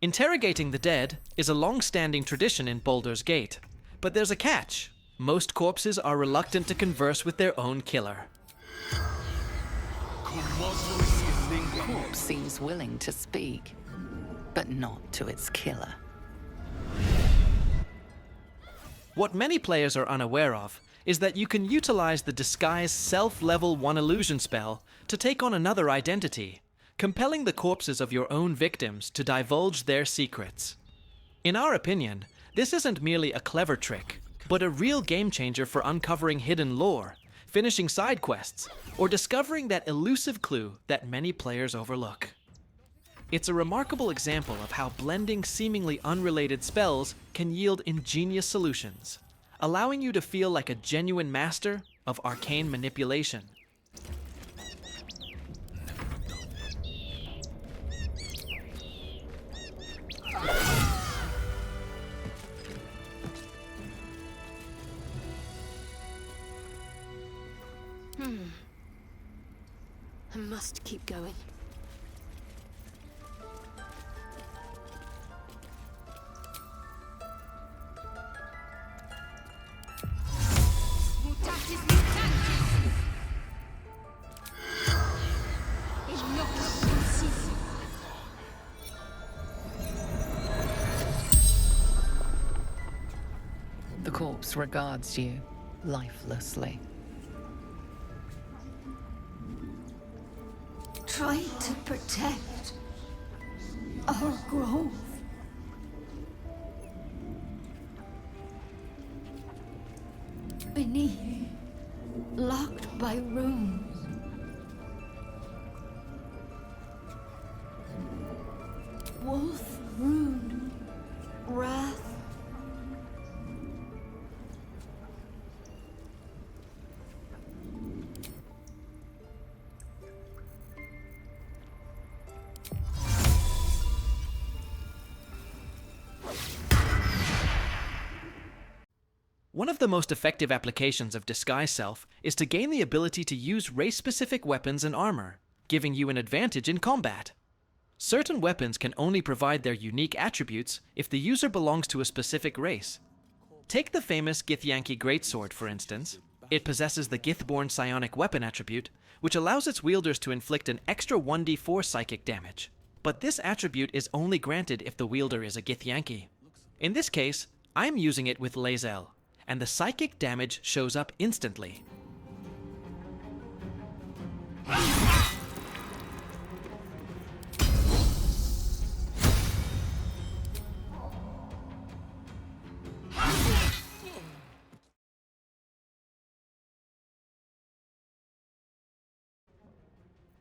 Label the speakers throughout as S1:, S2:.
S1: Interrogating the dead is a long-standing tradition in Baldur's Gate, but there's a catch. Most corpses are reluctant to converse with their own killer.
S2: Corpse seems willing to speak, but not to its killer.
S1: What many players are unaware of is that you can utilize the Disguise Self-Level 1 Illusion spell to take on another identity, compelling the corpses of your own victims to divulge their secrets. In our opinion, this isn't merely a clever trick, but a real game changer for uncovering hidden lore, finishing side quests, or discovering that elusive clue that many players overlook. It's a remarkable example of how blending seemingly unrelated spells can yield ingenious solutions, allowing you to feel like a genuine master of arcane manipulation.
S3: I must keep going.
S2: The corpse regards you lifelessly.
S3: Try to protect our grove. Beneath, locked by runes. Wolf rune, wrath.
S1: One of the most effective applications of Disguise Self is to gain the ability to use race-specific weapons and armor, giving you an advantage in combat. Certain weapons can only provide their unique attributes if the user belongs to a specific race. Take the famous Githyanki Greatsword, for instance. It possesses the Githborn Psionic Weapon attribute, which allows its wielders to inflict an extra 1d4 psychic damage. But this attribute is only granted if the wielder is a Githyanki. In this case, I'm using it with Lae'zel, and the psychic damage shows up instantly.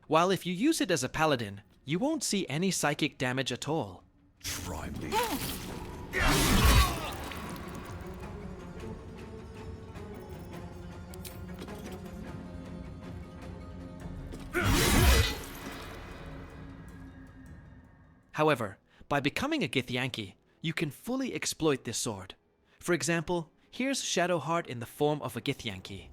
S1: While if you use it as a paladin, you won't see any psychic damage at all.
S4: Try me.
S1: However, by becoming a Githyanki, you can fully exploit this sword. For example, here's Shadowheart in the form of a Githyanki.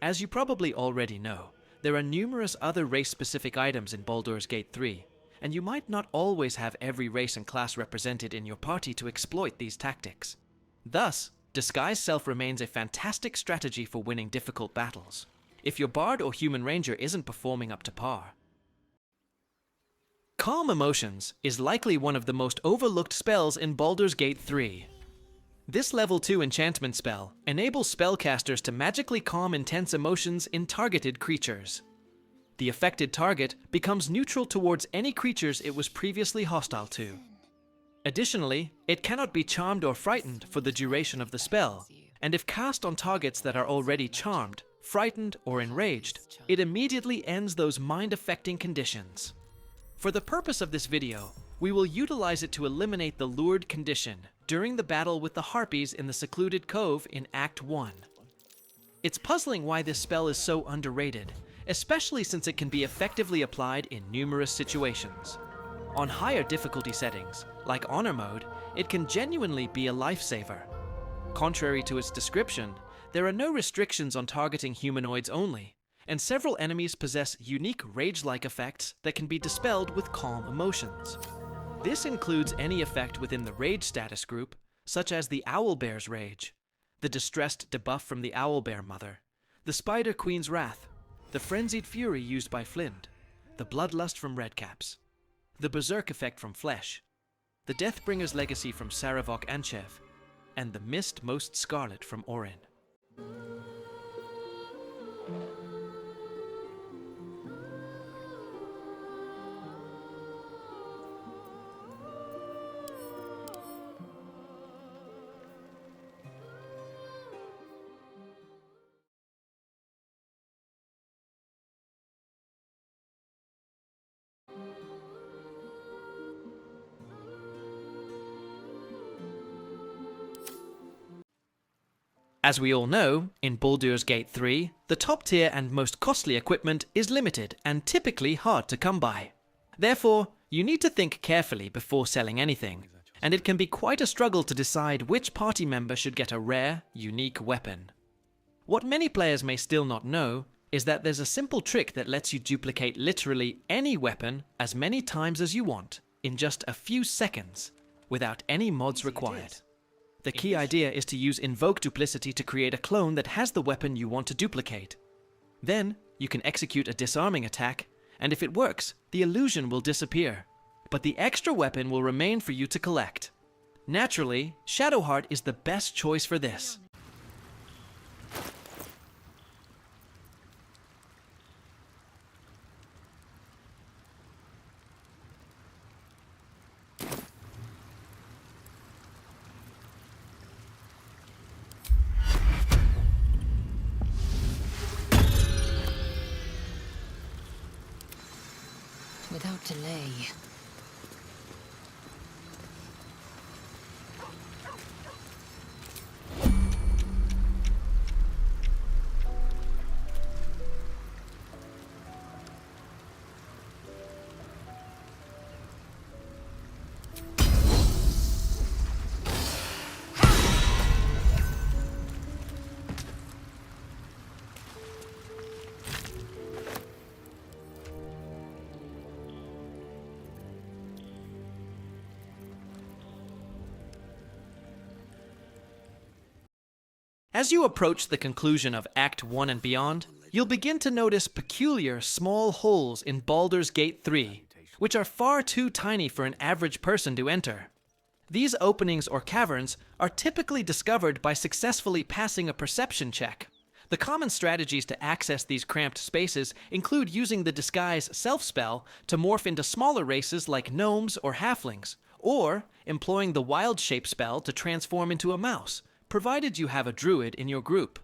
S1: As you probably already know, there are numerous other race-specific items in Baldur's Gate 3, and you might not always have every race and class represented in your party to exploit these tactics. Thus, Disguise Self remains a fantastic strategy for winning difficult battles, if your Bard or Human Ranger isn't performing up to par. Calm Emotions is likely one of the most overlooked spells in Baldur's Gate 3. This level 2 enchantment spell enables spellcasters to magically calm intense emotions in targeted creatures. The affected target becomes neutral towards any creatures it was previously hostile to. Additionally, it cannot be charmed or frightened for the duration of the spell, and if cast on targets that are already charmed, frightened, or enraged, it immediately ends those mind-affecting conditions. For the purpose of this video, we will utilize it to eliminate the lured condition during the battle with the Harpies in the secluded cove in Act 1. It's puzzling why this spell is so underrated, especially since it can be effectively applied in numerous situations. On higher difficulty settings, like Honor Mode, it can genuinely be a lifesaver. Contrary to its description, there are no restrictions on targeting humanoids only, and several enemies possess unique rage-like effects that can be dispelled with calm emotions. This includes any effect within the rage status group, such as the Owlbear's Rage, the Distressed debuff from the Owlbear Mother, the Spider Queen's Wrath, the Frenzied Fury used by Flint, the Bloodlust from Redcaps, the Berserk effect from Flesh, the Deathbringer's Legacy from Saravok Anchev, and the Mist Most Scarlet from Orin. As we all know, in Baldur's Gate 3, the top tier and most costly equipment is limited and typically hard to come by. Therefore, you need to think carefully before selling anything, and it can be quite a struggle to decide which party member should get a rare, unique weapon. What many players may still not know is that there's a simple trick that lets you duplicate literally any weapon as many times as you want in just a few seconds, without any mods required. The key idea is to use Invoke Duplicity to create a clone that has the weapon you want to duplicate. Then, you can execute a disarming attack, and if it works, the illusion will disappear, but the extra weapon will remain for you to collect. Naturally, Shadowheart is the best choice for this.
S2: Without delay.
S1: As you approach the conclusion of Act 1 and beyond, you'll begin to notice peculiar small holes in Baldur's Gate 3, which are far too tiny for an average person to enter. These openings or caverns are typically discovered by successfully passing a perception check. The common strategies to access these cramped spaces include using the Disguise self-spell to morph into smaller races like gnomes or halflings, or employing the Wild Shape spell to transform into a mouse, provided you have a druid in your group.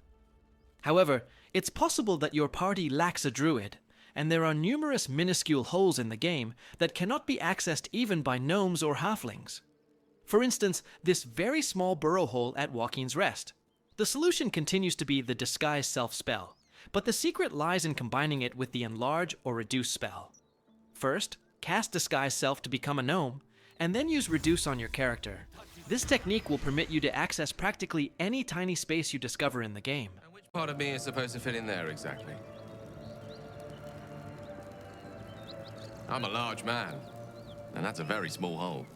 S1: However, it's possible that your party lacks a druid, and there are numerous minuscule holes in the game that cannot be accessed even by gnomes or halflings. For instance, this very small burrow hole at Waukeen's Rest. The solution continues to be the Disguise self-spell, but the secret lies in combining it with the Enlarge or Reduce spell. First, cast Disguise Self to become a gnome, and then use Reduce on your character. This technique will permit you to access practically any tiny space you discover in the game.
S4: And which part of me is supposed to fit in there exactly? I'm a large man, and that's a very small hole.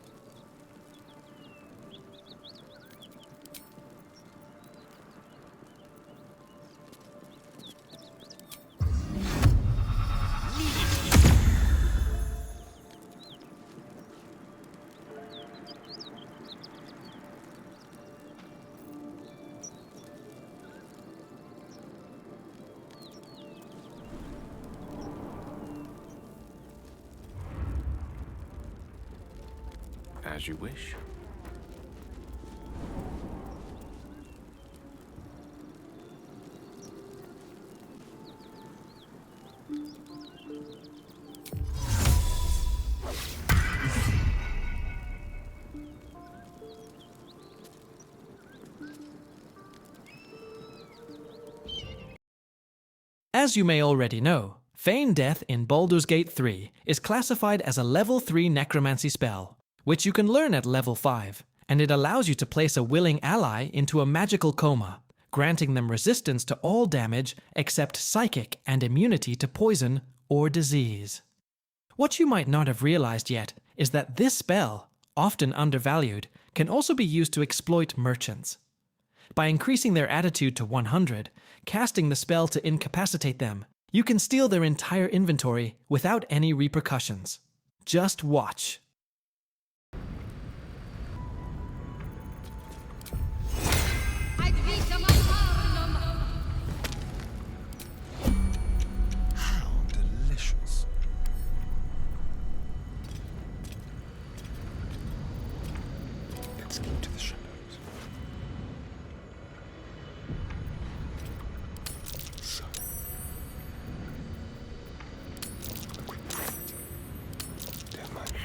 S4: As you wish.
S1: As you may already know, Feign Death in Baldur's Gate 3 is classified as a level 3 necromancy spell, which you can learn at level 5, and it allows you to place a willing ally into a magical coma, granting them resistance to all damage except psychic and immunity to poison or disease. What you might not have realized yet is that this spell, often undervalued, can also be used to exploit merchants. By increasing their attitude to 100, casting the spell to incapacitate them, you can steal their entire inventory without any repercussions. Just watch.
S5: How delicious. Let's go to the shadows. So, a quick profit. Don't mind me.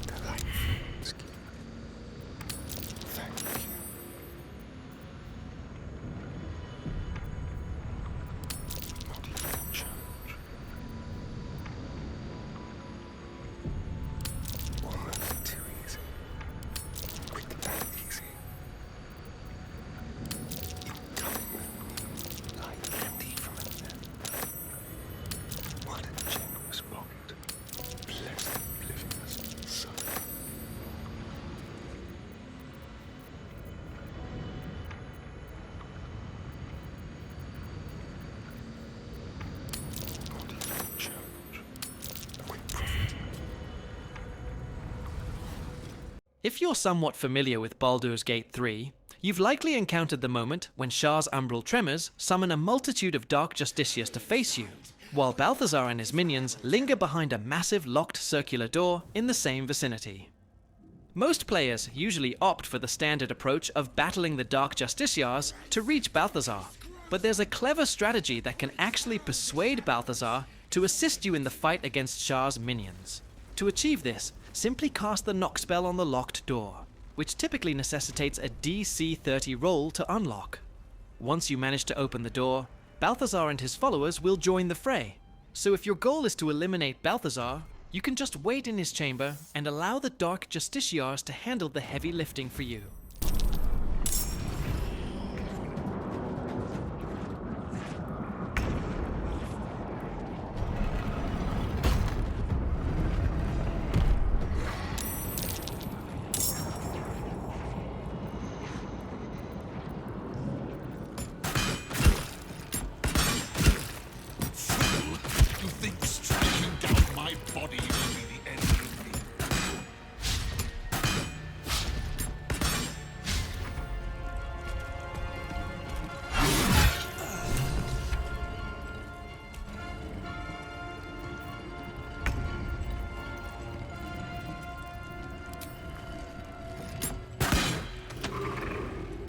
S5: Delightful whiskey. Thank you. Not even a challenge. Almost too easy. Quick and easy. You're coming with me like candy from a lamp. What a generous pocket. Blessed oblivious son. Not even a challenge. A quick profit.
S1: If you're somewhat familiar with Baldur's Gate 3, you've likely encountered the moment when Shah's umbral tremors summon a multitude of dark justiciars to face you, while Balthazar and his minions linger behind a massive locked circular door in the same vicinity. Most players usually opt for the standard approach of battling the dark justiciars to reach Balthazar, but there's a clever strategy that can actually persuade Balthazar to assist you in the fight against Shah's minions. To achieve this, simply cast the knock spell on the locked door, which typically necessitates a DC 30 roll to unlock. Once you manage to open the door, Balthazar and his followers will join the fray. So if your goal is to eliminate Balthazar, you can just wait in his chamber and allow the Dark Justiciars to handle the heavy lifting for you.
S5: You think striking down my body will be the end of me?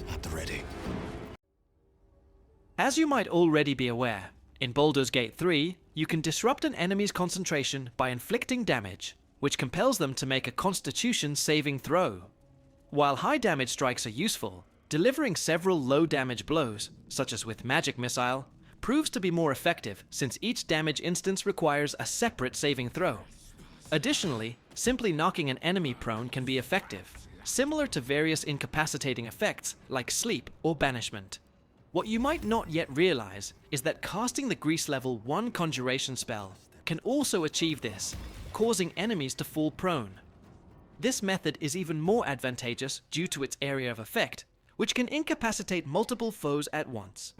S5: At the ready.
S1: As you might already be aware, in Baldur's Gate 3, you can disrupt an enemy's concentration by inflicting damage, which compels them to make a Constitution saving throw. While high damage strikes are useful, delivering several low damage blows, such as with Magic Missile, proves to be more effective since each damage instance requires a separate saving throw. Additionally, simply knocking an enemy prone can be effective, similar to various incapacitating effects like sleep or banishment. What you might not yet realize is that casting the Grease level 1 conjuration spell can also achieve this, causing enemies to fall prone. This method is even more advantageous due to its area of effect, which can incapacitate multiple foes at once.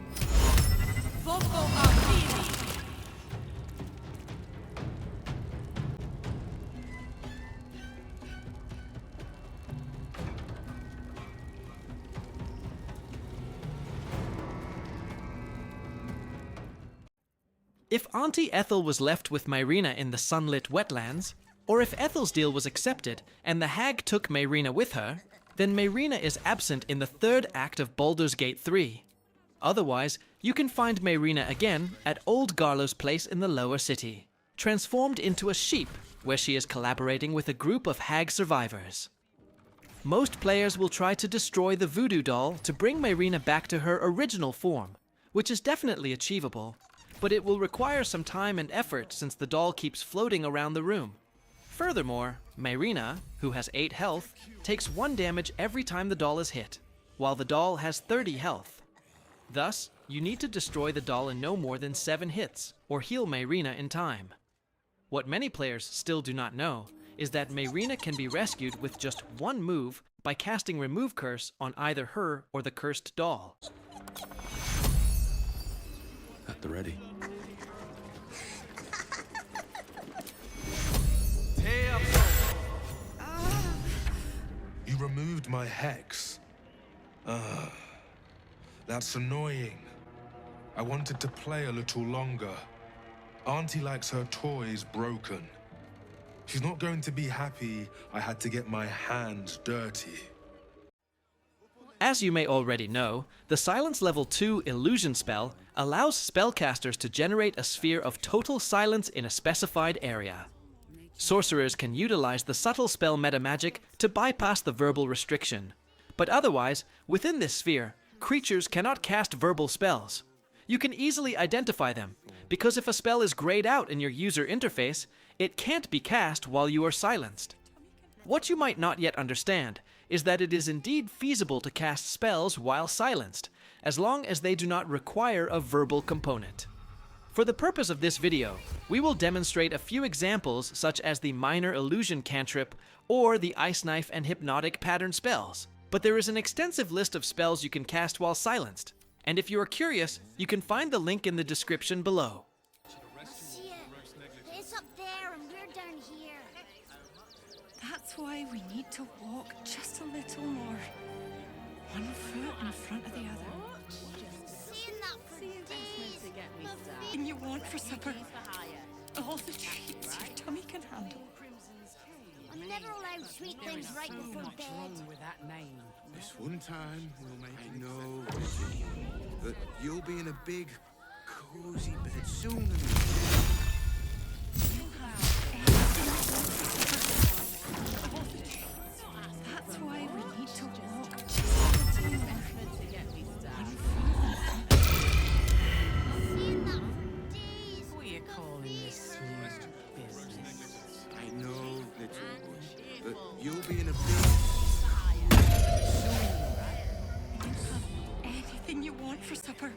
S1: If Auntie Ethel was left with Mayrina in the sunlit wetlands, or if Ethel's deal was accepted and the hag took Mayrina with her, then Mayrina is absent in the third act of Baldur's Gate 3. Otherwise, you can find Mayrina again at Old Garlo's place in the lower city, transformed into a sheep, where she is collaborating with a group of hag survivors. Most players will try to destroy the voodoo doll to bring Mayrina back to her original form, which is definitely achievable, but it will require some time and effort since the doll keeps floating around the room. Furthermore, Mayrina, who has 8 health, takes 1 damage every time the doll is hit, while the doll has 30 health. Thus, you need to destroy the doll in no more than 7 hits, or heal Mayrina in time. What many players still do not know is that Mayrina can be rescued with just 1 move by casting Remove Curse on either her or the cursed doll.
S5: At the ready.
S6: You removed my hex. That's annoying. I wanted to play a little longer. Auntie likes her toys broken. She's not going to be happy I had to get my hands dirty.
S1: As you may already know, the Silence Level 2 Illusion spell allows spellcasters to generate a sphere of total silence in a specified area. Sorcerers can utilize the subtle spell metamagic to bypass the verbal restriction, but otherwise, within this sphere, creatures cannot cast verbal spells. You can easily identify them, because if a spell is grayed out in your user interface, it can't be cast while you are silenced. What you might not yet understand is that it is indeed feasible to cast spells while silenced, as long as they do not require a verbal component. For the purpose of this video, we will demonstrate a few examples such as the Minor Illusion cantrip or the Ice Knife and Hypnotic pattern spells, but there is an extensive list of spells you can cast while silenced, and if you are curious, you can find the link in the description below.
S7: See it. It's up there and we're down here.
S8: That's why we need to walk just a little more. 1 foot in front of the other.
S7: Seeing that for days.
S8: Everything you want for supper. All the treats your tummy can handle.
S7: I'm never allowed sweet things right before bed.
S9: This one time we'll make it know that you'll be in a big, cozy bed soon.
S8: That's why we need to walk just a little more.
S7: Seeing that for days.
S2: What are you calling this business?
S9: I know that you'll be in a big,
S8: Anything you want for supper.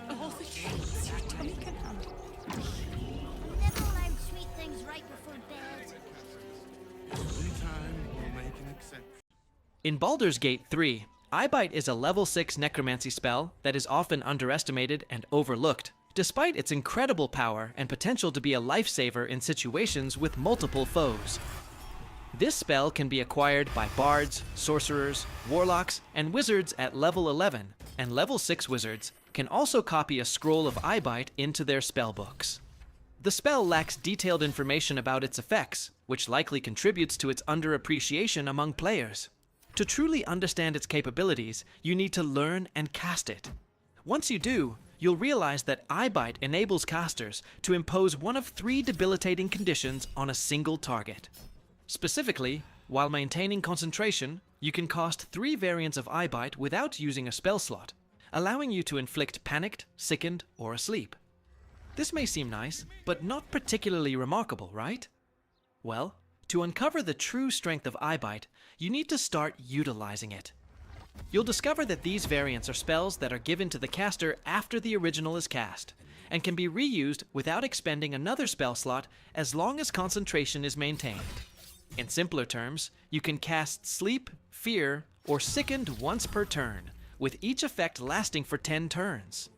S8: All the treats your tummy can handle.
S7: Never allowed sweet things right before bed.
S9: this one time we'll make an exception.
S1: In Baldur's Gate 3, Eyebite is a level 6 necromancy spell that is often underestimated and overlooked, despite its incredible power and potential to be a lifesaver in situations with multiple foes. This spell can be acquired by bards, sorcerers, warlocks, and wizards at level 11, and level 6 wizards can also copy a scroll of Eyebite into their spellbooks. The spell lacks detailed information about its effects, which likely contributes to its underappreciation among players. To truly understand its capabilities, you need to learn and cast it. Once you do, you'll realize that Eyebite enables casters to impose one of 3 debilitating conditions on a single target. Specifically, while maintaining concentration, you can cast 3 variants of Eyebite without using a spell slot, allowing you to inflict panicked, sickened, or asleep. This may seem nice, but not particularly remarkable, right? Well, to uncover the true strength of Eyebite, you need to start utilizing it. You'll discover that these variants are spells that are given to the caster after the original is cast, and can be reused without expending another spell slot as long as concentration is maintained. In simpler terms, you can cast Sleep, Fear, or Sickened once per turn, with each effect lasting for 10 turns.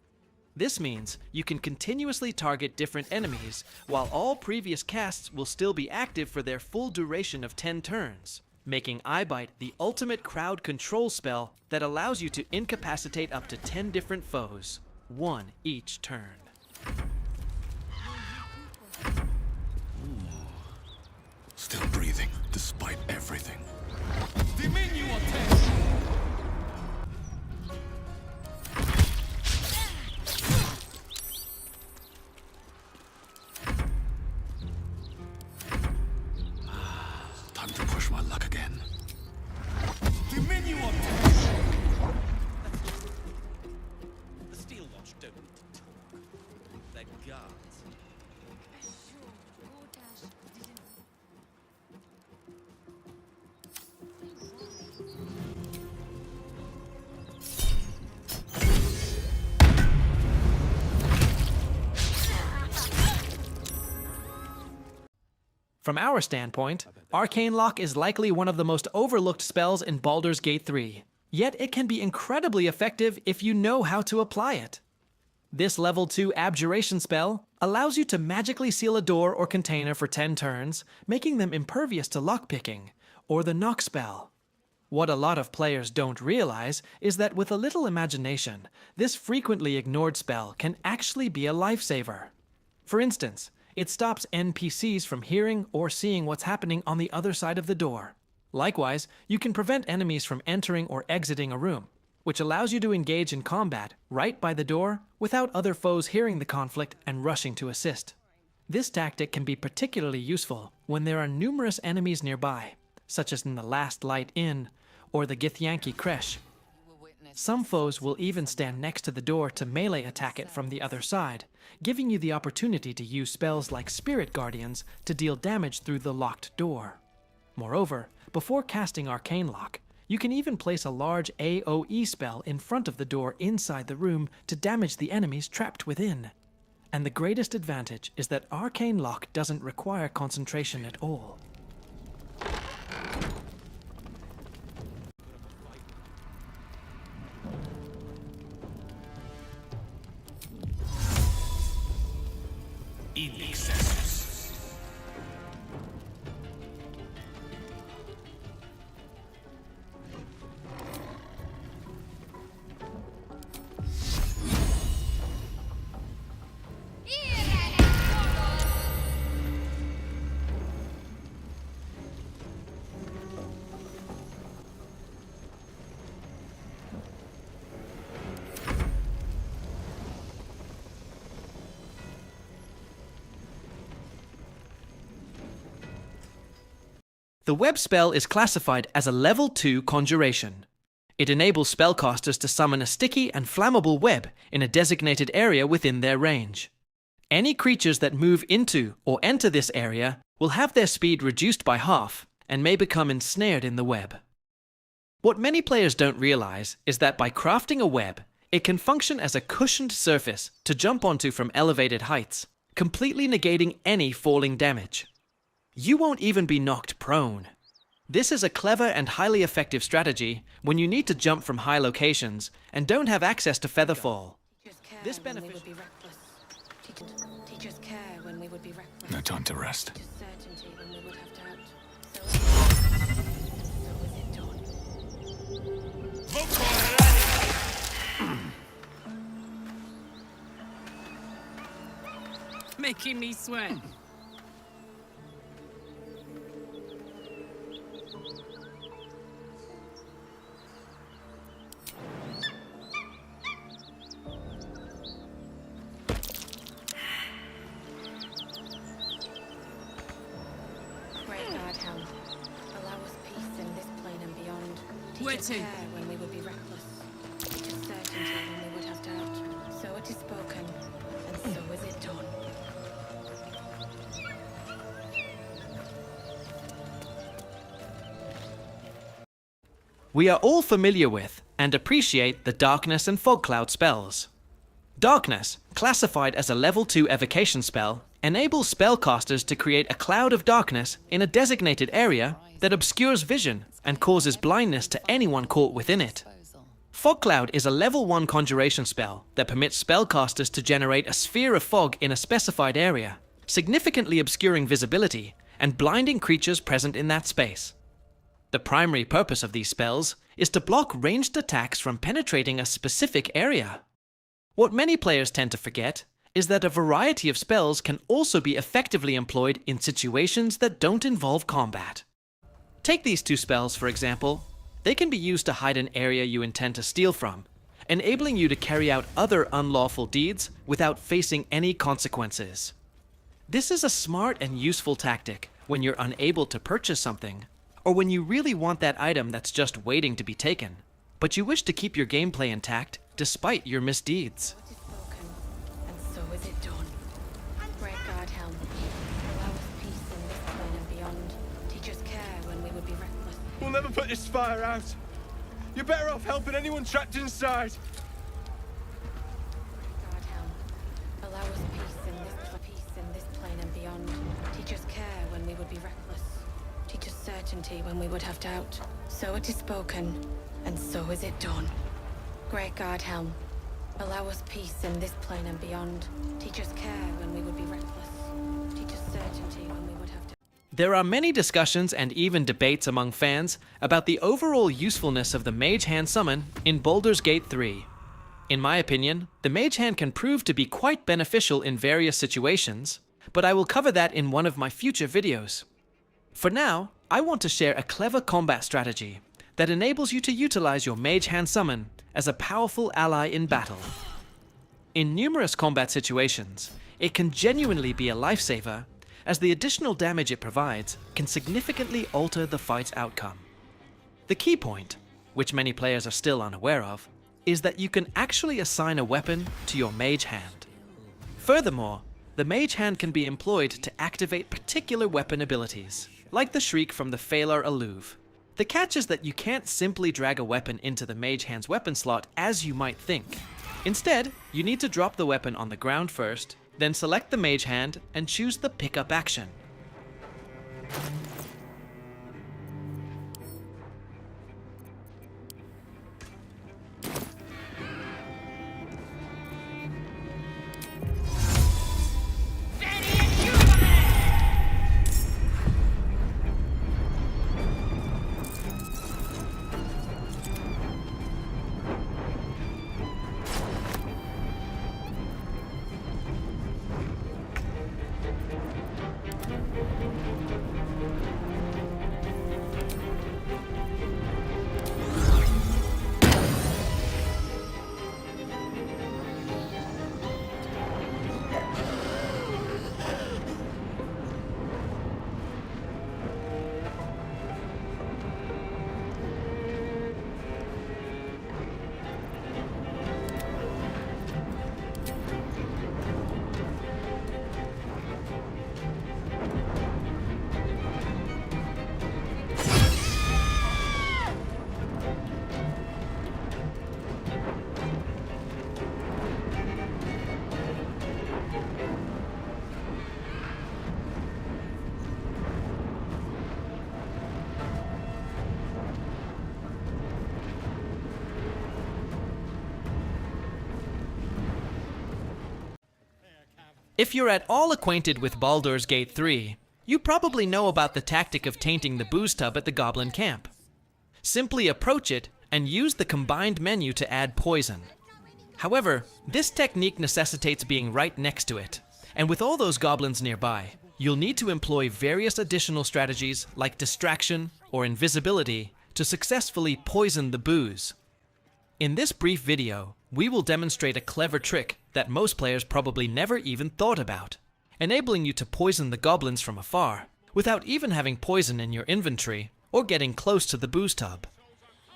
S1: This means you can continuously target different enemies, while all previous casts will still be active for their full duration of 10 turns, making Eyebite the ultimate crowd control spell that allows you to incapacitate up to 10 different foes, 1 each turn.
S5: Still breathing, despite everything. Time to push my luck again.
S1: From our standpoint, Arcane Lock is likely one of the most overlooked spells in Baldur's Gate 3, yet it can be incredibly effective if you know how to apply it. This level 2 Abjuration spell allows you to magically seal a door or container for 10 turns, making them impervious to lockpicking, or the knock spell. What a lot of players don't realize is that with a little imagination, this frequently ignored spell can actually be a lifesaver. For instance, it stops NPCs from hearing or seeing what's happening on the other side of the door. Likewise, you can prevent enemies from entering or exiting a room, which allows you to engage in combat right by the door without other foes hearing the conflict and rushing to assist. This tactic can be particularly useful when there are numerous enemies nearby, such as in the Last Light Inn or the Githyanki Creche. Some foes will even stand next to the door to melee attack it from the other side, giving you the opportunity to use spells like Spirit Guardians to deal damage through the locked door. Moreover, before casting Arcane Lock, you can even place a large AoE spell in front of the door inside the room to damage the enemies trapped within. And the greatest advantage is that Arcane Lock doesn't require concentration at all.
S5: In excessus.
S1: The web spell is classified as a level 2 conjuration. It enables spellcasters to summon a sticky and flammable web in a designated area within their range. Any creatures that move into or enter this area will have their speed reduced by half and may become ensnared in the web. What many players don't realize is that by crafting a web, it can function as a cushioned surface to jump onto from elevated heights, completely negating any falling damage. You won't even be knocked prone. This is a clever and highly effective strategy when you need to jump from high locations and don't have access to featherfall. This benefit.
S10: Teachers care when we would be reckless.
S5: No time to rest.
S10: Certainty when we would have doubt. So is it done?
S8: Making me sweat. Waiting.
S10: When we would be reckless. Teachers certainty when we would have doubt. So it is spoken, and so is it done.
S1: We are all familiar with and appreciate the Darkness and Fog Cloud spells. Darkness, classified as a level 2 evocation spell, enables spellcasters to create a cloud of darkness in a designated area that obscures vision and causes blindness to anyone caught within it. Fog Cloud is a level 1 conjuration spell that permits spellcasters to generate a sphere of fog in a specified area, significantly obscuring visibility and blinding creatures present in that space. The primary purpose of these spells is to block ranged attacks from penetrating a specific area. What many players tend to forget is that a variety of spells can also be effectively employed in situations that don't involve combat. Take these two spells, for example. They can be used to hide an area you intend to steal from, enabling you to carry out other unlawful deeds without facing any consequences. This is a smart and useful tactic when you're unable to purchase something, or when you really want that item that's just waiting to be taken, but you wish to keep your gameplay intact despite your misdeeds.
S10: What is spoken, and so is it done. Great God, Helm. Allow us peace in this plane and beyond. Teachers care when we would be reckless.
S11: We'll never put this fire out. You're better off helping anyone trapped inside.
S10: God, Helm. Allow us peace in this plane and beyond. Teachers Teach us care when we would be reckless. Teach us certainty when we would have doubt. So it is spoken, and so is it done. Great Guard Helm, allow us peace in this plane and beyond. Teach us care when we would be reckless. Teach us certainty when we would have doubt.
S1: There are many discussions and even debates among fans about the overall usefulness of the Mage Hand summon in Baldur's Gate 3. In my opinion, the Mage Hand can prove to be quite beneficial in various situations, but I will cover that in one of my future videos. For now, I want to share a clever combat strategy that enables you to utilize your Mage Hand summon as a powerful ally in battle. In numerous combat situations, it can genuinely be a lifesaver, as the additional damage it provides can significantly alter the fight's outcome. The key point, which many players are still unaware of, is that you can actually assign a weapon to your Mage Hand. Furthermore, the Mage Hand can be employed to activate particular weapon abilities, like the Shriek from the Phalar Alluve. The catch is that you can't simply drag a weapon into the Mage Hand's weapon slot as you might think. Instead, you need to drop the weapon on the ground first, then select the Mage Hand and choose the pickup action. If you're at all acquainted with Baldur's Gate 3, you probably know about the tactic of tainting the booze tub at the Goblin camp. Simply approach it and use the combined menu to add poison. However, this technique necessitates being right next to it, and with all those goblins nearby, you'll need to employ various additional strategies like distraction or invisibility to successfully poison the booze. In this brief video, we will demonstrate a clever trick that most players probably never even thought about, enabling you to poison the goblins from afar, without even having poison in your inventory or getting close to the booze tub.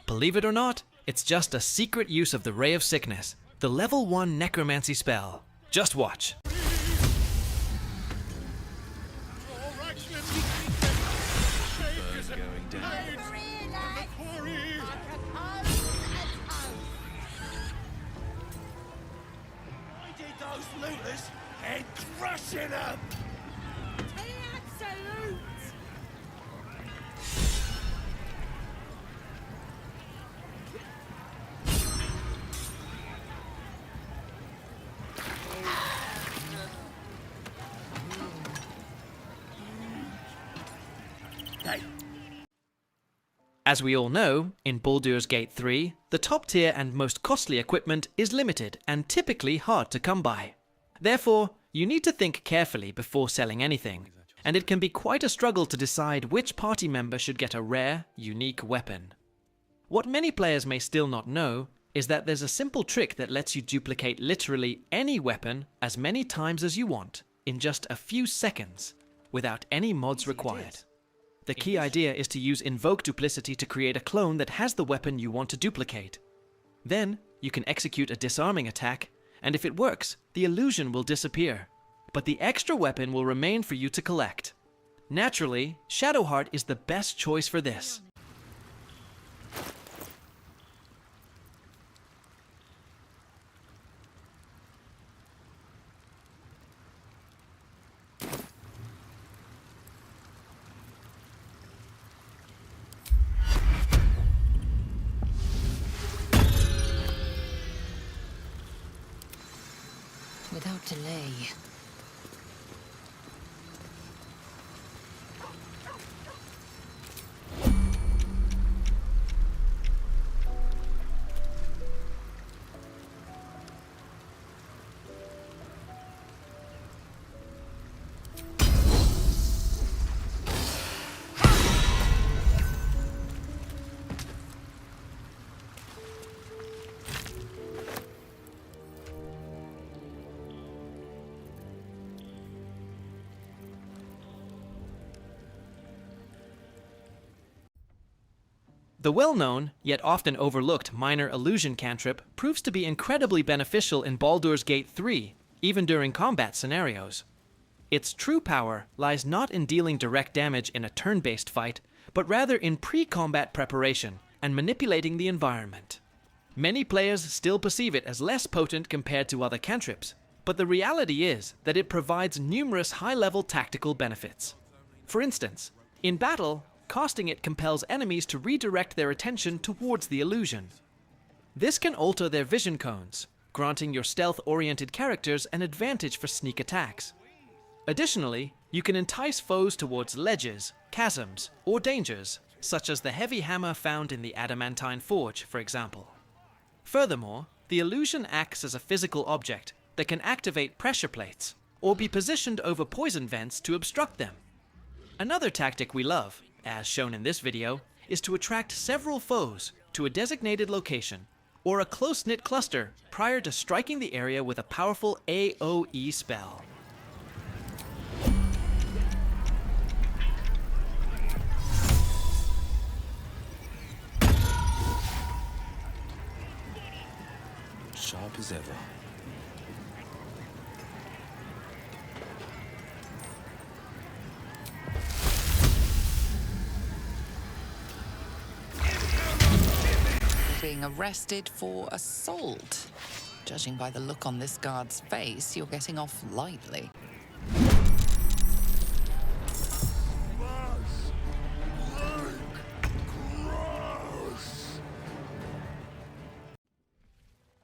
S1: Believe it or not, it's just a secret use of the Ray of Sickness, the level 1 necromancy spell. Just watch.
S11: And crushing them!
S7: Absolute!
S1: As we all know, in Baldur's Gate 3, the top tier and most costly equipment is limited and typically hard to come by. Therefore, you need to think carefully before selling anything, and it can be quite a struggle to decide which party member should get a rare, unique weapon. What many players may still not know is that there's a simple trick that lets you duplicate literally any weapon as many times as you want in just a few seconds, without any mods required. The key idea is to use Invoke Duplicity to create a clone that has the weapon you want to duplicate. Then, you can execute a disarming attack, and if it works, the illusion will disappear, but the extra weapon will remain for you to collect. Naturally, Shadowheart is the best choice for this.
S2: without delay.
S1: The well-known, yet often overlooked minor illusion cantrip proves to be incredibly beneficial in Baldur's Gate 3, even during combat scenarios. Its true power lies not in dealing direct damage in a turn-based fight, but rather in pre-combat preparation and manipulating the environment. Many players still perceive it as less potent compared to other cantrips, but the reality is that it provides numerous high-level tactical benefits. For instance, in battle, casting it compels enemies to redirect their attention towards the illusion. This can alter their vision cones, granting your stealth-oriented characters an advantage for sneak attacks. Additionally, you can entice foes towards ledges, chasms, or dangers, such as the heavy hammer found in the Adamantine Forge, for example. Furthermore, the illusion acts as a physical object that can activate pressure plates, or be positioned over poison vents to obstruct them. Another tactic we love, as shown in this video, is to attract several foes to a designated location, or a close-knit cluster prior to striking the area with a powerful AoE spell.
S5: Sharp as ever.
S2: Being arrested for assault. Judging by the look on this guard's face, you're getting off lightly.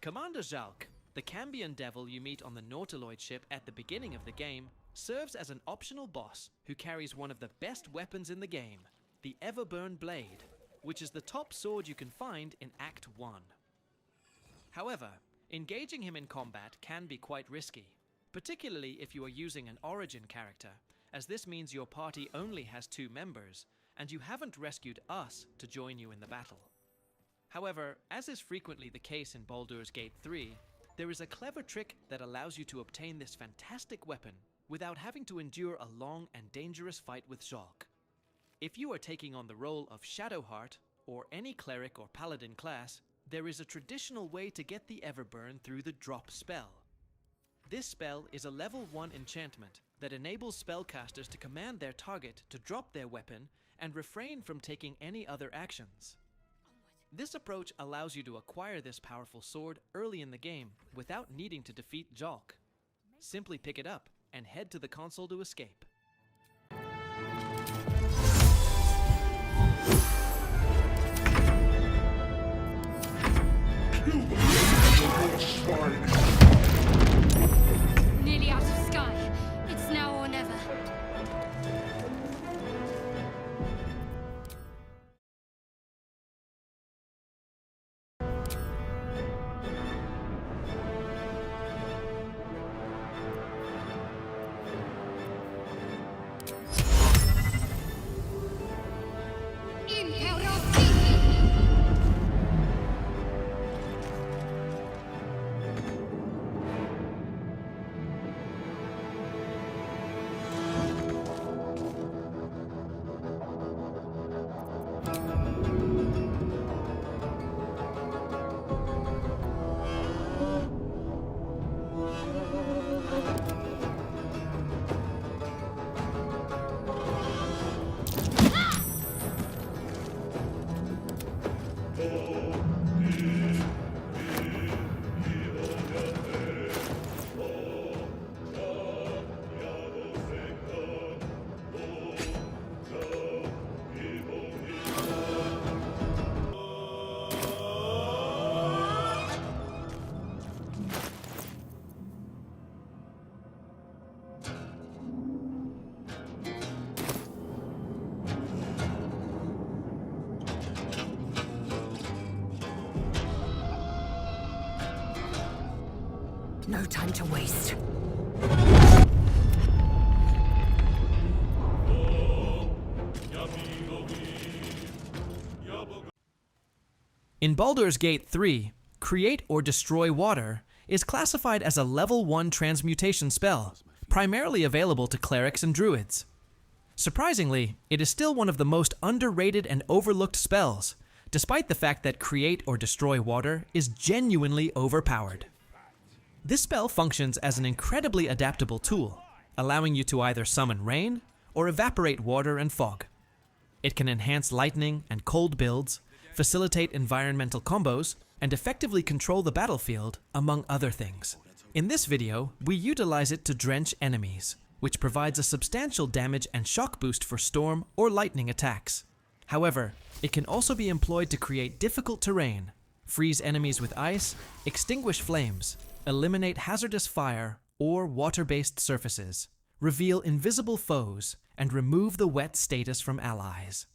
S1: Commander Jalk, the Cambion devil you meet on the Nautiloid ship at the beginning of the game, serves as an optional boss who carries one of the best weapons in the game, the Everburn Blade, which is the top sword you can find in Act 1. However, engaging him in combat can be quite risky, particularly if you are using an origin character, as this means your party only has 2 members, and you haven't rescued us to join you in the battle. However, as is frequently the case in Baldur's Gate 3, there is a clever trick that allows you to obtain this fantastic weapon without having to endure a long and dangerous fight with Jalk. If you are taking on the role of Shadowheart, or any cleric or paladin class, there is a traditional way to get the Everburn through the drop spell. This spell is a level 1 enchantment that enables spellcasters to command their target to drop their weapon and refrain from taking any other actions. This approach allows you to acquire this powerful sword early in the game without needing to defeat Jalk. Simply pick it up and head to the console to escape.
S7: Nearly out of sky. It's now or never.
S12: No time to waste.
S1: In Baldur's Gate 3, Create or Destroy Water is classified as a level 1 transmutation spell, primarily available to clerics and druids. Surprisingly, it is still one of the most underrated and overlooked spells, despite the fact that Create or Destroy Water is genuinely overpowered. This spell functions as an incredibly adaptable tool, allowing you to either summon rain or evaporate water and fog. It can enhance lightning and cold builds, facilitate environmental combos, and effectively control the battlefield, among other things. In this video, we utilize it to drench enemies, which provides a substantial damage and shock boost for storm or lightning attacks. However, it can also be employed to create difficult terrain, freeze enemies with ice, extinguish flames, eliminate hazardous fire or water-based surfaces, reveal invisible foes, and remove the wet status from allies.